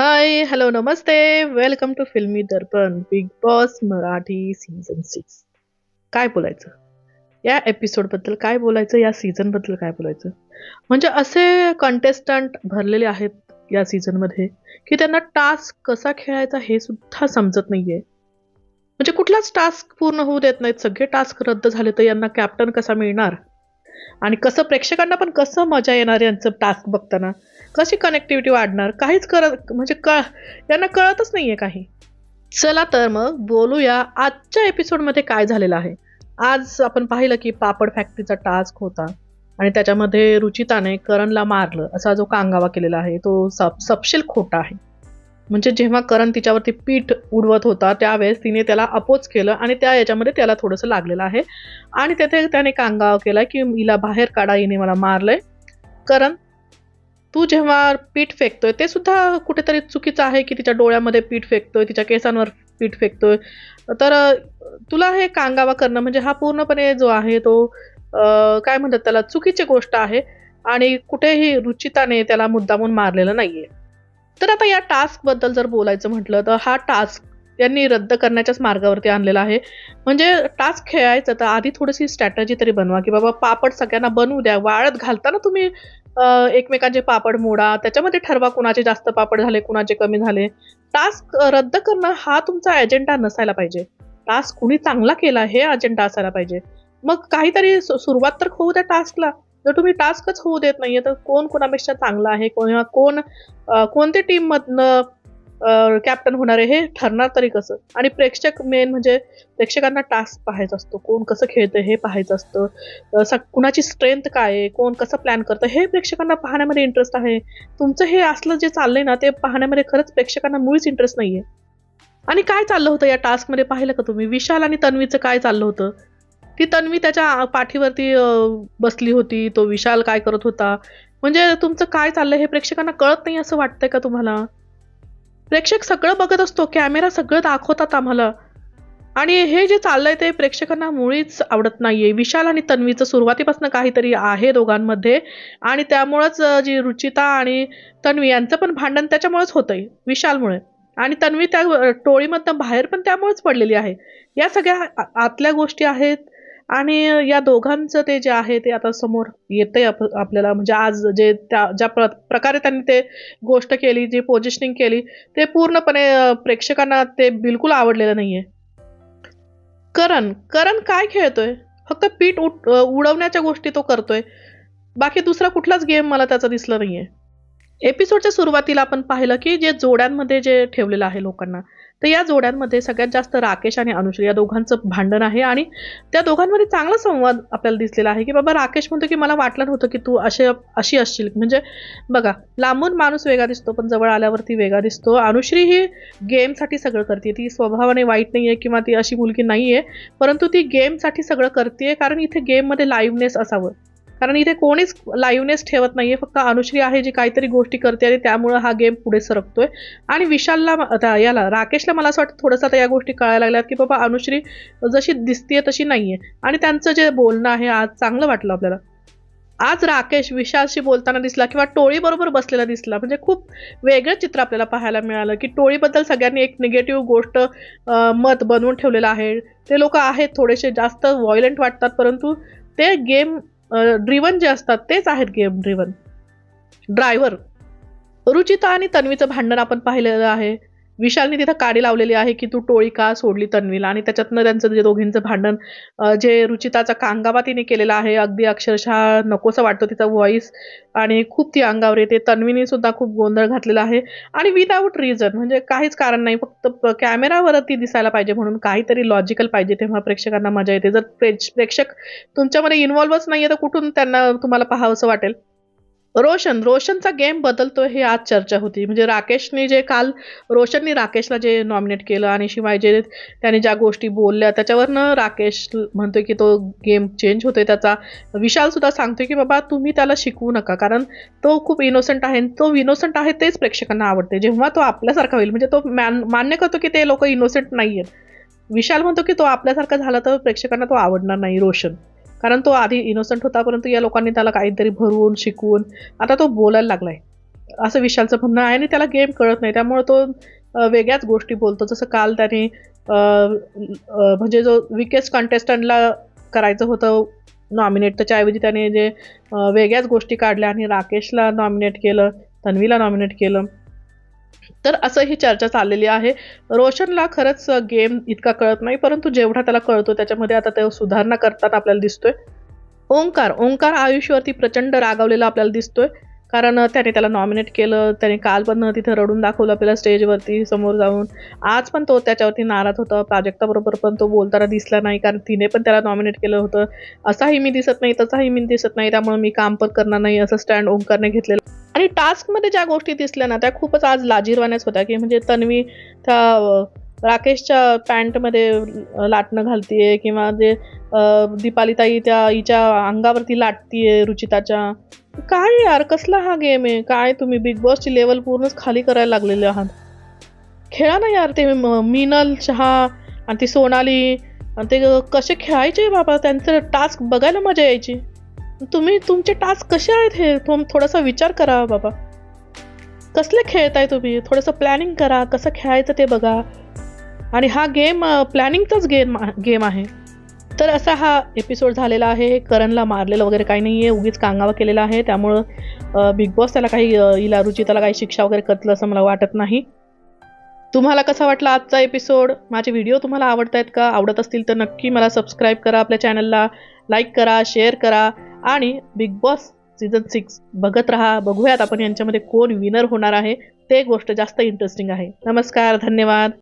हाय, hello, नमस्ते. Welcome to Filmy Darpan Bigg Boss Marathi season 6. काय बोलायचं? या एपिसोडबद्दल काय बोलायचं? या सीझनबद्दल काय बोलायचं? म्हणजे असे कंटेस्टंट भरलेले आहेत या सीझनमध्ये, की त्यांना टास्क कसा खेळायचा हे सुद्धा समजत नाहीये. म्हणजे कुठलाच टास्क पूर्ण होऊ देत नाहीत. सगळे टास्क रद्द झाले तर यांना कॅप्टन कसा मिळणार? आणि कसं प्रेक्षकांना पण कसं मजा येणार यांचं टास्क बघताना? कशी कनेक्टिव्हिटी वाढणार? काहीच करत म्हणजे यांना कळतच नाहीये काही. चला तर मग बोलूया आजच्या एपिसोडमध्ये काय झालेलं आहे. आज आपण पाहिलं की पापड फॅक्टरीचा टास्क होता आणि त्याच्यामध्ये रुचिताने करणला मारलं असा जो कांगावा केलेला आहे तो सपशेल खोटा आहे. म्हणजे जेव्हा करण तिच्यावरती पीठ उडवत होता त्यावेळेस तिने त्याला अपोज केलं आणि त्या याच्यामध्ये त्याला थोडंसं लागलेलं आहे आणि तेथे त्याने कांगावा केला की हिला बाहेर काढा, हिने मला मारलंय. करण, तू जेव्हा पीठ फेकतोय ते सुद्धा कुठेतरी चुकीचं आहे की तिच्या डोळ्यामध्ये पीठ फेकतोय, तिच्या केसांवर पीठ फेकतोय. तर तुला हे कांगावा करणं म्हणजे हा पूर्णपणे जो आहे तो काय म्हणतात त्याला चुकीची गोष्ट आहे आणि कुठेही रुचिताने त्याला मुद्दामून मारलेलं नाहीये. तर आता या टास्कबद्दल जर बोलायचं म्हटलं तर हा टास्क त्यांनी रद्द करण्याच्याच मार्गावरती आणलेला आहे. म्हणजे टास्क खेळायचं तर आधी थोडीशी स्ट्रॅटेजी तरी बनवा की बाबा पापड सगळ्यांना बनवू द्या. वाळत घालताना तुम्ही एकमेकांचे पापड मोडा, त्याच्यामध्ये ठरवा कुणाचे जास्त पापड झाले, कुणाचे कमी झाले. टास्क रद्द करणं हा तुमचा एजेंडा नसायला पाहिजे. टास्क कुणी चांगला केला हे अजेंडा असायला पाहिजे. मग काहीतरी सुरुवात तर होऊ द्या टास्कला. जर तुम्ही टास्कच होऊ देत नाहीये तर कोण कोणापेक्षा चांगला आहे, कोण कोणत्या टीममधनं कॅप्टन होणार आहे हे ठरणार तरी कसं? आणि प्रेक्षक मेन म्हणजे प्रेक्षकांना टास्क पाहायचा असतो. कोण कसं खेळतं हे पाहायचं असतं. कुणाची स्ट्रेंथ काय आहे, कोण कसं प्लॅन करतं हे प्रेक्षकांना पाहण्यामध्ये इंटरेस्ट आहे. तुमचं हे असलं जे चाललंय ना ते पाहण्यामध्ये खरंच प्रेक्षकांना मुळीच इंटरेस्ट नाहीये. आणि काय चाललं होतं या टास्कमध्ये पाहिलं का तुम्ही? विशाल आणि तन्वीचं काय चाललं होतं? ती तन्वी त्याच्या पाठीवरती बसली होती. तो विशाल काय करत होता? म्हणजे तुमचं काय चाललंय हे प्रेक्षकांना कळत नाही असं वाटतंय का तुम्हाला? प्रेक्षक सगळं बघत असतो. कॅमेरा सगळं दाखवतात आम्हाला. आणि हे जे चाललंय ते प्रेक्षकांना मुळीच आवडत नाहीये. विशाल आणि तन्वीचं सुरुवातीपासून काहीतरी आहे दोघांमध्ये आणि त्यामुळंच जी रुचिता आणि तन्वी यांचं पण भांडण त्याच्यामुळेच होतंय, विशालमुळे. आणि तन्वी त्या टोळीमधनं बाहेर पण त्यामुळेच पडलेली आहे. या सगळ्या आतल्या गोष्टी आहेत आणि या दोघांचं ते जे आहे ते आता समोर येतंय आपल्याला. म्हणजे आज जे ज्या प्रकारे त्यांनी ते गोष्ट केली, जी पोझिशनिंग केली, ते पूर्णपणे प्रेक्षकांना ते बिलकुल आवडलेलं नाहीये. करण, करण काय खेळतोय? फक्त पीठ उडवण्याच्या गोष्टी तो करतोय. बाकी दुसरा कुठलाच गेम मला त्याचा दिसला नाहीये. एपिसोडच्या सुरुवातीला आपण पाहिलं, की जे जोड्यांमध्ये जे ठेवलेलं आहे लोकांना, तर या जोड्यांमध्ये सगळ्यात जास्त राकेश आणि अनुश्री या दोघांचं भांडण आहे आणि त्या दोघांमध्ये चांगला संवाद आपल्याला दिसलेला आहे, की बाबा राकेश म्हणतो, की "मला वाटलं नव्हतं, की तू अशी असशील." म्हणजे बघा, लांबून माणूस वेगळा दिसतो, पण जवळ आल्यावरती वेगळा दिसतो. अनुश्री ही गेमसाठी सगळं करते. ती स्वभावाने वाईट नाहीये किंवा ती अशी मुलगी नाहीये, परंतु ती गेमसाठी सगळं करते कारण इथे गेममध्ये लाईव्हनेस असावं. कारण इथे कोणीच लाईव्हनेस ठेवत नाहीये. फक्त अनुश्री आहे जी काहीतरी गोष्टी करते आणि त्यामुळं हा गेम पुढे सरकतोय. आणि विशालला आता याला राकेशला मला असं वाटतं थोडंसं आता या गोष्टी कळायला लागल्यात, की बाबा अनुश्री जशी दिसतीये तशी नाहीये. आणि त्यांचं जे बोलणं आहे आज चांगलं वाटलं आपल्याला. आज राकेश विशालशी बोलताना दिसला किंवा टोळीबरोबर बसलेला दिसला. म्हणजे खूप वेगळं चित्र आपल्याला पाहायला मिळालं, की टोळीबद्दल सगळ्यांनी एक निगेटिव्ह गोष्ट मत बनवून ठेवलेलं आहे. ते लोकं आहेत थोडेसे जास्त व्हायलेंट वाटतात, परंतु ते गेम ड्रिव्हन जे असतात तेच आहेत गेम ड्रिव्हन. ड्रायव्हर. रुचिता आणि तन्वीचं भांडण आपण पाहिलेलं आहे. विशालने तिथं काडी लावलेली आहे, की "तू टोळी का सोडली तन्वीला?" आणि त्याच्यातनं त्यांचं जे दोघींचं भांडण जे रुचिताचा कांगावा तिने केलेला आहे, अगदी अक्षरशः नकोसं वाटतं तिचा व्हॉईस आणि खूप ती अंगावर येते. तन्वीने सुद्धा खूप गोंधळ घातलेला आहे आणि विदाऊट रिझन म्हणजे काहीच कारण नाही. फक्त कॅमेरावरती दिसायला पाहिजे म्हणून काहीतरी लॉजिकल पाहिजे तेव्हा प्रेक्षकांना मजा येते. जर प्रेक्षक तुमच्यामध्ये इन्व्हॉल्वच नाहीये, तर कुठून त्यांना तुम्हाला पाहावसं वाटेल? रोशनचा गेम बदलतोय ही आज चर्चा होती. म्हणजे रोशननी राकेशला जे नॉमिनेट केलं आणि शिवाय जे त्याने ज्या गोष्टी बोलल्या त्याच्यावरनं राकेश म्हणतोय की तो गेम चेंज होतोय त्याचा. विशाल सुद्धा सांगतोय की बाबा तुम्ही त्याला शिकवू नका कारण तो खूप इनोसंट आहे. तो इनोसंट आहे तेच प्रेक्षकांना आवडते. जेव्हा तो आपल्यासारखा होईल म्हणजे तो मान्य करतो की ते लोकं इनोसंट नाहीयेत. विशाल म्हणतो की तो आपल्यासारखा झाला तर प्रेक्षकांना तो आवडणार नाही रोशन. कारण तो आधी इनोसंट होता, परंतु या लोकांनी त्याला काहीतरी भरवून, शिकवून आता तो बोलायला लागलाय. असं विशालचं म्हणणं आहे आणि त्याला गेम कळत नाही, त्यामुळे तो वेगळ्याच गोष्टी बोलतो. जसं काल त्याने म्हणजे जो विकेस्ट कंटेस्टंटला करायचं होतं नॉमिनेट, त्याच्याऐवजी त्याने जे वेगळ्याच गोष्टी काढल्या आणि राकेशला नॉमिनेट केलं, तन्वीला नॉमिनेट केलं. तर असं ही चर्चा चाललेली आहे. रोशनला खरंच गेम इतका कळत नाही, परंतु जेवढा त्याला कळतो त्याच्यामध्ये आता तो सुधारणा करताना आपल्याला दिसतोय. ओंकार आयुषवरती प्रचंड रागावलेला आपल्याला दिसतोय, कारण त्याने त्याला नॉमिनेट केलं. त्याने काल पण तिथे रडून दाखवलं आपल्याला स्टेजवरती समोर जाऊन. आज पण तो त्याच्यावरती नाराज होता. प्राजक्ताबरोबर पण तो बोलताना दिसला नाही, कारण तिने पण त्याला नॉमिनेट केलं होतं. असाही मी दिसत नाही, तसाही मी दिसत नाही, त्यामुळे मी काम पण करणार नाही, असं स्टँड ओंकारने घेतलेलं. आणि टास्कमध्ये ज्या गोष्टी दिसल्या ना, त्या खूपच आज लाजिरवाण्याच होत्या, की म्हणजे तन्वी त्या राकेशच्या पॅन्टमध्ये लाटणं घालतीये, किंवा जे दीपालीताई त्या हिच्या अंगावरती लाटतीये रुचिताच्या. काय यार, कसला हा गेम आहे? काय तुम्ही बिग बॉसची लेवल पूर्णच खाली करायला लागलेले आहात. खेळा ना यार. ते मीनल शहा आणि ती सोनाली आणि ते कसे खेळायचे बाबा, त्यांचं टास्क बघायला मजा यायची. तुम्ही तुमचे टास्क कसे आहेत हे थोडासा विचार करा बाबा. कसले खेळताय तुम्ही? थोडंसं प्लॅनिंग करा, कसं खेळायचं ते बघा. आणि हा गेम प्लॅनिंगचाच गेम आहे. तर असा हा एपिसोड झालेला आहे. करणला मारलेलं वगैरे काही नाही आहे, उगीच कांगावा केलेला आहे. त्यामुळं बिग बॉस त्याला काही हिला रुचिताला काही शिक्षा वगैरे करतलं असं मला वाटत नाही. तुम्हाला कसा वाटला आजचा एपिसोड? माझे व्हिडिओ तुम्हाला आवडत आहेत का? आवडत असतील तर नक्की मला सबस्क्राईब करा, आपल्या चॅनलला लाईक करा, शेअर करा आणि बिग बॉस सीझन 6 बघत राहा. बघूयात आपण यांच्यामध्ये कोण विनर होणार आहे. ते गोष्ट जास्त इंटरेस्टिंग आहे. नमस्कार, धन्यवाद.